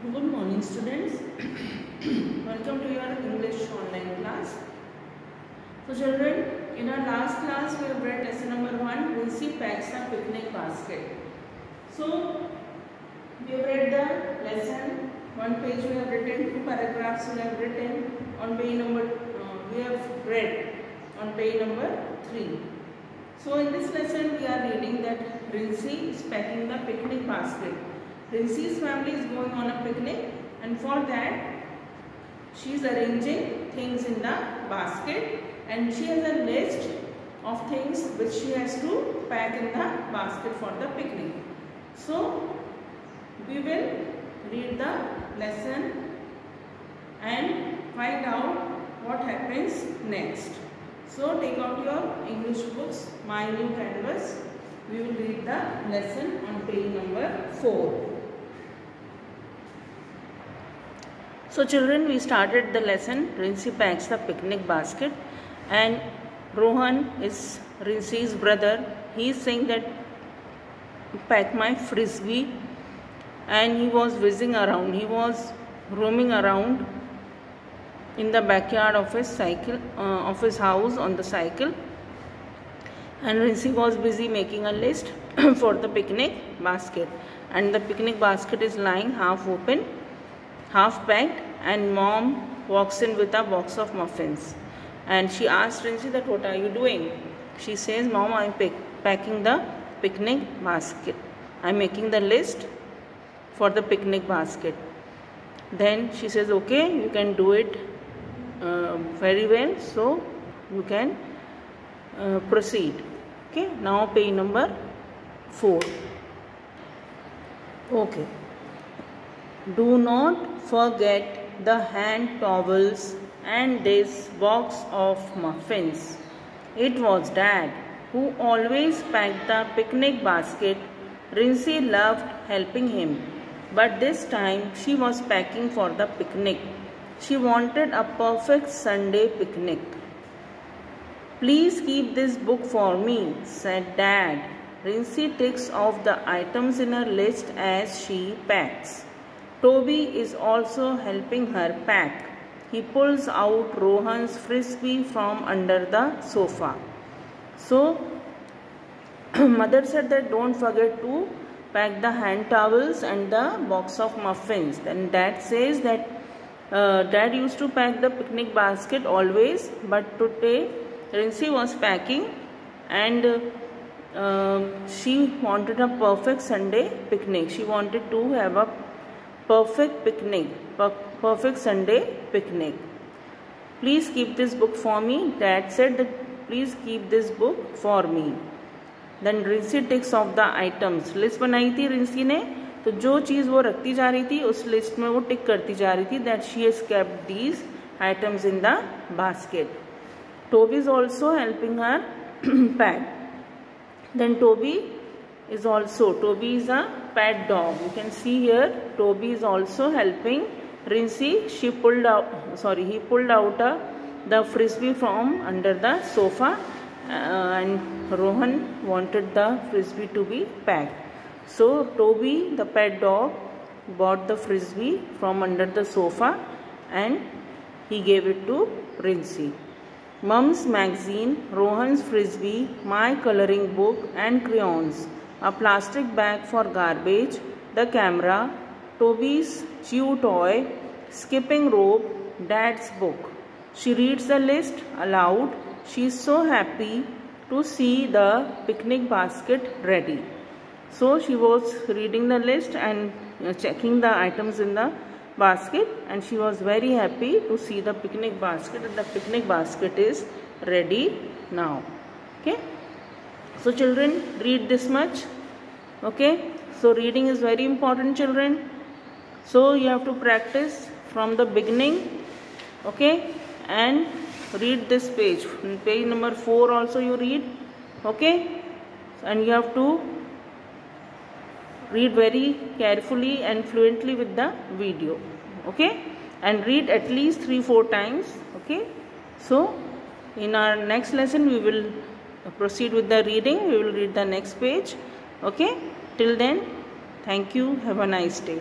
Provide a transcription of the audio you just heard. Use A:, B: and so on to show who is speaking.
A: Good morning, students. Welcome to your English online class. So, children, in our last class, we have read lesson number 1, Rishi packs the picnic basket. So, we have read the lesson. One page we have written, 2 paragraphs we have written. On page number, we have read on page number 3. So, in this lesson, we are reading that Rishi is packing the picnic basket. Rinsi's family is going on a picnic, and for that she is arranging things in the basket, and she has a list of things which she has to pack in the basket for the picnic. So we will read the lesson and find out what happens next. So take out your English books, My New Canvas. We will read the lesson on page number 4. So children, we started the lesson. Rinsi packs the picnic basket, and Rohan is Rinsi's brother. He is saying that pack my frisbee, and he was whizzing around. He was roaming around in the backyard of his cycle, of his house on the cycle. And Rinsi was busy making a list for the picnic basket, and the picnic basket is lying half open, half packed, and mom walks in with a box of muffins, and she asked Rinsi that what are you doing? She says, Mom, I am packing the picnic basket. I am making the list for the picnic basket. Then she says, okay, you can do it very well, so you can proceed. Okay, now page number 4. Okay. Do not forget the hand towels and this box of muffins. It was Dad who always packed the picnic basket. Rinsi loved helping him, but this time she was packing for the picnic. She wanted a perfect Sunday picnic. Please keep this book for me, said Dad. Rinsi ticks off the items in her list as she packs. Toby is also helping her pack. He pulls out Rohan's frisbee from under the sofa. So, mother said that don't forget to pack the hand towels and the box of muffins. Then Dad says that Dad used to pack the picnic basket always, but today Rinsi was packing, and she wanted a perfect Sunday picnic. She wanted to have a perfect picnic, perfect Sunday picnic. Please keep this book for me. Dad said that please keep this book for me. Then Rinsi ticks off the items. List बनाई थी Rinsi ने, तो जो चीज़ वो रखती जा रही थी उस लिस्ट में वो टिक करती जा रही थी. That she has kept these items in the basket. Toby is also helping her pack. Then Toby is a pet dog. You can see here Toby is also helping Rinsi. He pulled out the frisbee from under the sofa, and Rohan wanted the frisbee to be packed. So Toby, the pet dog, bought the frisbee from under the sofa and he gave it to Rinsi. Mum's magazine, Rohan's frisbee, my coloring book and crayons, a plastic bag for garbage, the camera, Toby's chew toy, skipping rope, Dad's book. She reads the list aloud. She is so happy to see the picnic basket ready. So she was reading the list and checking the items in the basket, and she was very happy to see the picnic basket, and the picnic basket is ready now. Okay. So children, read this much. Okay. So reading is very important, children. So you have to practice from the beginning. Okay. And read this page. Page number 4 also you read. Okay. And you have to read very carefully and fluently with the video. Okay. And read at least 3-4 times. Okay. So in our next lesson we will proceed with the reading. We will read the next page. Okay. Till then, thank you. Have a nice day.